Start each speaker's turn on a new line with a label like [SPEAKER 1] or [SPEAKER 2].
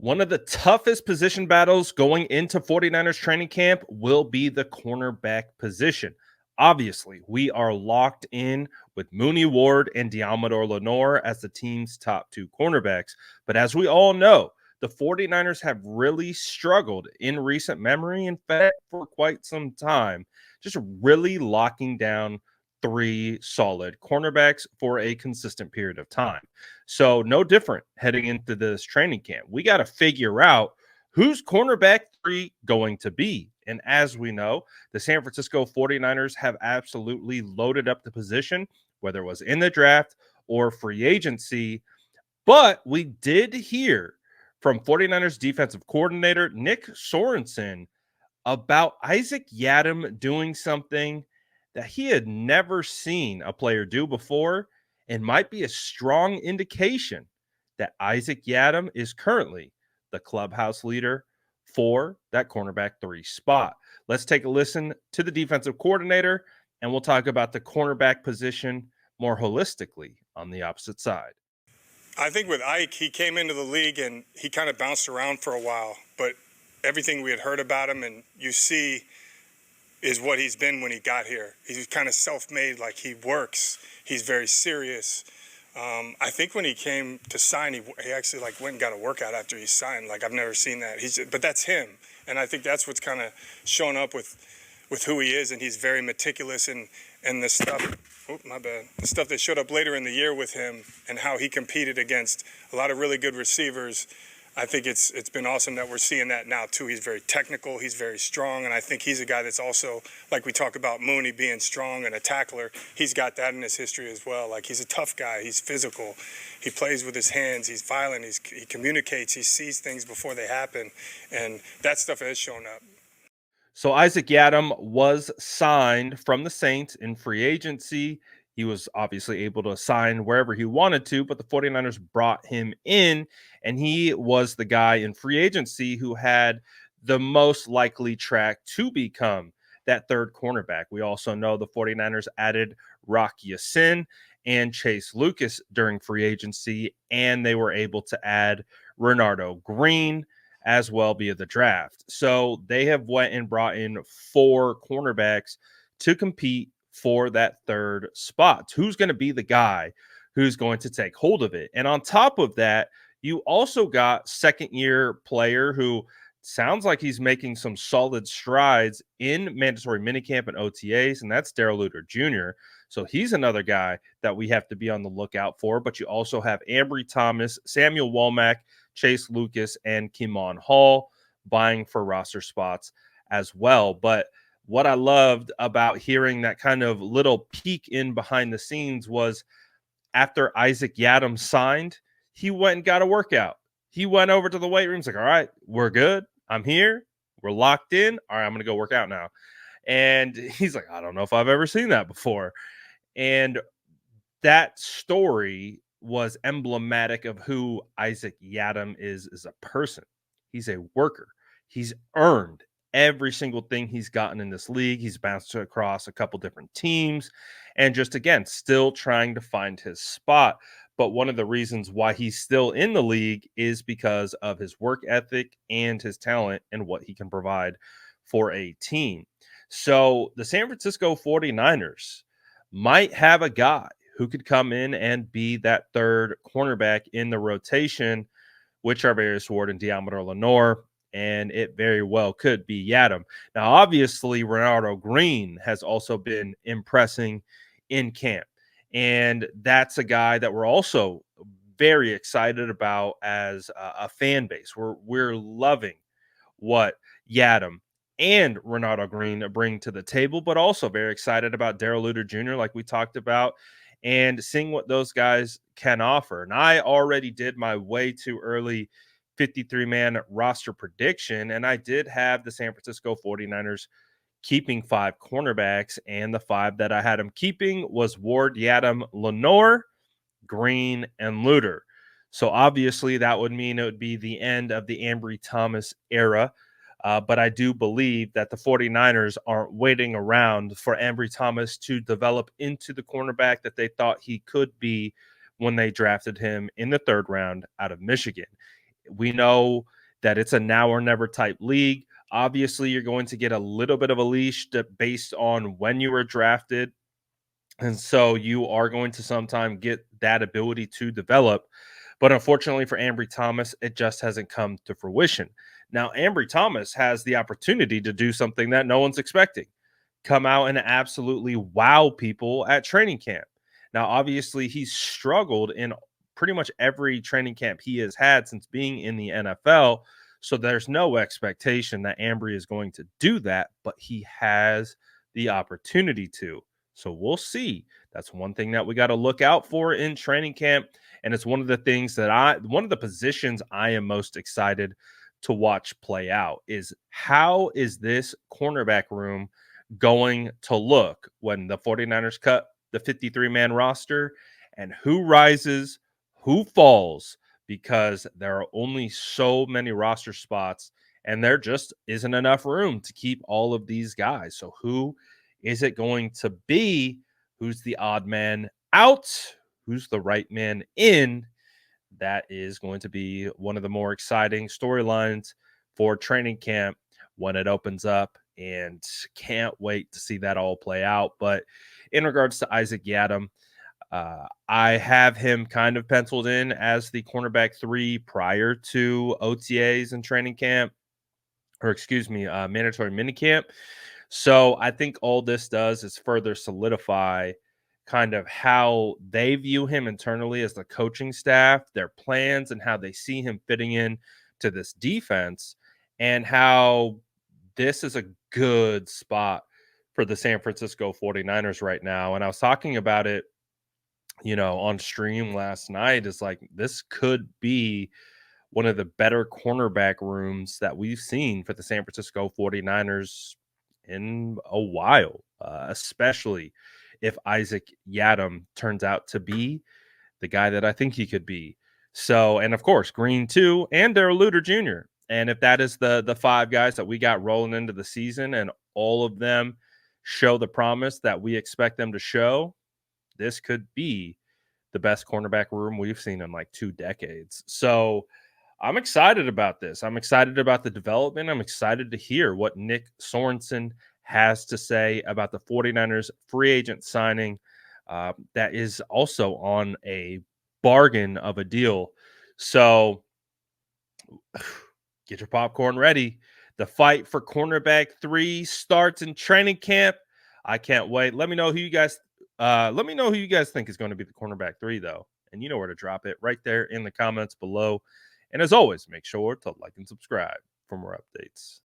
[SPEAKER 1] One of the toughest position battles going into 49ers training camp will be the cornerback position. Obviously, we are locked in with Mooney Ward and Diamador Lenore as the team's top two cornerbacks. But as we all know, the 49ers have really struggled in recent memory, in fact, for quite some time, just really locking down three solid cornerbacks for a consistent period of time. So, no different heading into this training camp. We got to figure out who's cornerback three going to be. And as we know, the San Francisco 49ers have absolutely loaded up the position, whether it was in the draft or free agency. But we did hear from 49ers defensive coordinator Nick Sorenson about Isaac Yiadom doing something that he had never seen a player do before and might be a strong indication that Isaac Yiadom is currently the clubhouse leader for that cornerback three spot. Let's take a listen to the defensive coordinator, and we'll talk about the cornerback position more holistically on the opposite side.
[SPEAKER 2] I think with Ike, he came into the league and he kind of bounced around for a while, but everything we had heard about him and you see is what he's been when he got here. He's kind of self-made, like he works. He's very serious. I think when he came to sign, he actually like went and got a workout after he signed. Like I've never seen that. But that's him, and I think that's what's kind of shown up with who he is, and he's very meticulous and the stuff. Oh, my bad. The stuff that showed up later in the year with him and how he competed against a lot of really good receivers. I think it's been awesome that we're seeing that now too. He's very technical, he's very strong, and I think he's a guy that's also, like we talk about Mooney being strong and a tackler, he's got that in his history as well. Like he's a tough guy, he's physical, he plays with his hands, he's violent, he communicates, he sees things before they happen, and that stuff has shown up.
[SPEAKER 1] So Isaac Yiadom was signed from the Saints in free agency. He was obviously able to sign wherever he wanted to, but the 49ers brought him in, and he was the guy in free agency who had the most likely track to become that third cornerback. We also know the 49ers added Rock Ya-Sin and Chase Lucas during free agency, and they were able to add Renardo Green as well via the draft. So they have went and brought in four cornerbacks to compete for that third spot. Who's going to be the guy who's going to take hold of it? And on top of that, you also got second year player who sounds like he's making some solid strides in mandatory minicamp and OTAs, and that's Darrell Luter Jr. So he's another guy that we have to be on the lookout for. But you also have Ambry Thomas, Samuel Womack, Chase Lucas, and Kimon Hall buying for roster spots as well. But what I loved about hearing that kind of little peek in behind the scenes was after Isaac Yiadom signed, he went and got a workout. He went over to the weight room. He's like, all right, we're good. I'm here. We're locked in. All right, I'm going to go work out now. And he's like, I don't know if I've ever seen that before. And that story was emblematic of who Isaac Yiadom is as a person. He's a worker. He's earned every single thing he's gotten in this league. He's bounced across a couple different teams and just, again, still trying to find his spot. But one of the reasons why he's still in the league is because of his work ethic and his talent and what he can provide for a team. So the San Francisco 49ers might have a guy who could come in and be that third cornerback in the rotation, which are Charvarius Ward and Diamador Lenore, and it very well could be Yiadom. Now, obviously, Renardo Green has also been impressing in camp, and that's a guy that we're also very excited about as a fan base. We're loving what Yiadom and Renardo Green bring to the table, but also very excited about Darrell Luter Jr., like we talked about, and seeing what those guys can offer. And I already did my way too early 53-man roster prediction, and I did have the San Francisco 49ers keeping five cornerbacks, and the five that I had them keeping was Ward, Yiadom, Lenore, Green, and Luter. So obviously that would mean it would be the end of the Ambry Thomas era. But I do believe that the 49ers aren't waiting around for Ambry Thomas to develop into the cornerback that they thought he could be when they drafted him in the third round out of Michigan. We know that it's a now or never type league. Obviously, you're going to get a little bit of a leash based on when you were drafted. And so you are going to sometime get that ability to develop. But unfortunately for Ambry Thomas, it just hasn't come to fruition. Now, Ambry Thomas has the opportunity to do something that no one's expecting, come out and absolutely wow people at training camp. Now, obviously, he's struggled in pretty much every training camp he has had since being in the NFL. So there's no expectation that Ambry is going to do that, but he has the opportunity to. So we'll see. That's one thing that we got to look out for in training camp. And it's one of the things that one of the positions I am most excited to watch play out is how is this cornerback room going to look when the 49ers cut the 53-man roster, and who rises, who falls, because there are only so many roster spots and there just isn't enough room to keep all of these guys. So who is it going to be? Who's the odd man out? Who's the right man in? That is going to be one of the more exciting storylines for training camp when it opens up, and can't wait to see that all play out. But in regards to Isaac Yiadom, I have him kind of penciled in as the cornerback 3 prior to OTAs and training camp, or excuse me, mandatory minicamp. So I think all this does is further solidify kind of how they view him internally as the coaching staff, their plans, and how they see him fitting in to this defense, and how this is a good spot for the San Francisco 49ers right now. And I was talking about it, on stream last night, is like this could be one of the better cornerback rooms that we've seen for the San Francisco 49ers in a while, especially if Isaac Yiadom turns out to be the guy that I think he could be. So, and of course, Green too, and Darrell Luter Jr. And if that is the 5 guys that we got rolling into the season, and all of them show the promise that we expect them to show, this could be the best cornerback room we've seen in like 2 decades. So, I'm excited about this. I'm excited about the development. I'm excited to hear what Nick Sorenson has to say about the 49ers free agent signing that is also on a bargain of a deal. So get your popcorn ready. The fight for cornerback 3 starts in training camp. I can't wait. Let me know who you guys think is going to be the cornerback 3, though. And you know where to drop it, right there in the comments below. And as always, make sure to like and subscribe for more updates.